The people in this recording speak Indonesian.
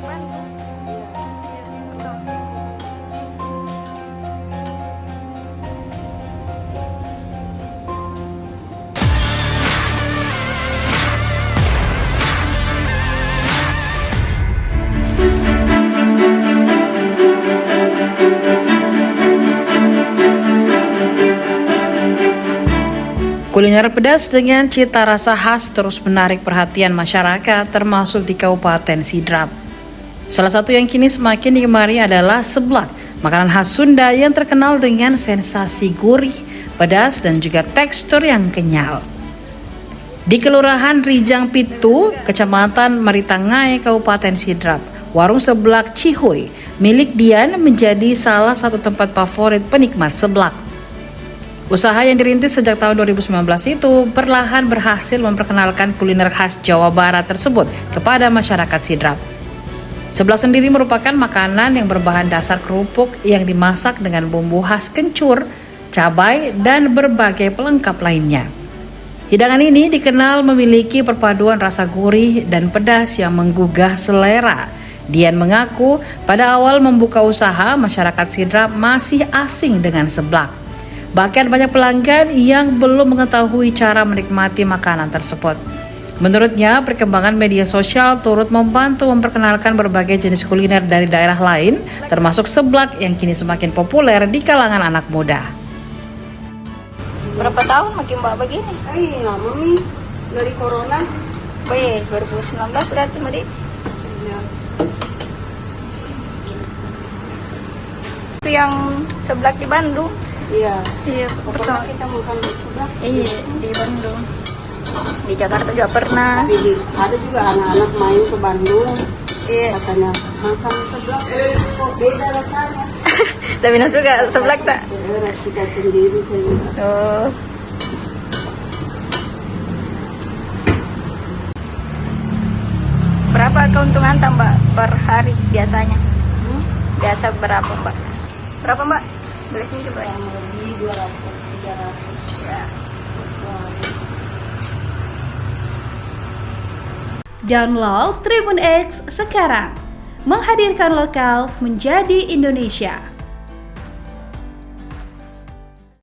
Bandung. Iya, betul. Kuliner pedas dengan cita rasa khas terus menarik perhatian masyarakat termasuk di Kabupaten Sidrap. Salah satu yang kini semakin digemari adalah seblak, makanan khas Sunda yang terkenal dengan sensasi gurih, pedas dan juga tekstur yang kenyal. Di Kelurahan Rijang Pitu, Kecamatan Maritangai, Kabupaten Sidrap, warung seblak Cihuy milik Dian menjadi salah satu tempat favorit penikmat seblak. Usaha yang dirintis sejak tahun 2019 itu perlahan berhasil memperkenalkan kuliner khas Jawa Barat tersebut kepada masyarakat Sidrap. Seblak sendiri merupakan makanan yang berbahan dasar kerupuk yang dimasak dengan bumbu khas kencur, cabai, dan berbagai pelengkap lainnya. Hidangan ini dikenal memiliki perpaduan rasa gurih dan pedas yang menggugah selera. Dian mengaku pada awal membuka usaha, masyarakat Sidrap masih asing dengan seblak. Bahkan banyak pelanggan yang belum mengetahui cara menikmati makanan tersebut. Menurutnya, perkembangan media sosial turut membantu memperkenalkan berbagai jenis kuliner dari daerah lain, termasuk seblak yang kini semakin populer di kalangan anak muda. Berapa tahun makin Mbak begini? Lama nih dari corona. Wih, 2019 berarti Mbak Di. Ya. Itu yang seblak di Bandung. Iya. Iya, Pokoknya betul. kita makan seblak. Iya, di Bandung. Di Jakarta juga pernah. Ada juga anak-anak main ke Bandung. Iya. Katanya makan seblak kok beda rasanya. Tapi Nana suka seblak tak? Rasakan sendiri saya. Oh. Berapa keuntungan Mbak per hari biasanya? Biasa berapa Mbak? Berapa Mbak? Beli sini coba ya. Lebih 200 300. Ya. Download Tribun X sekarang, menghadirkan lokal menjadi Indonesia.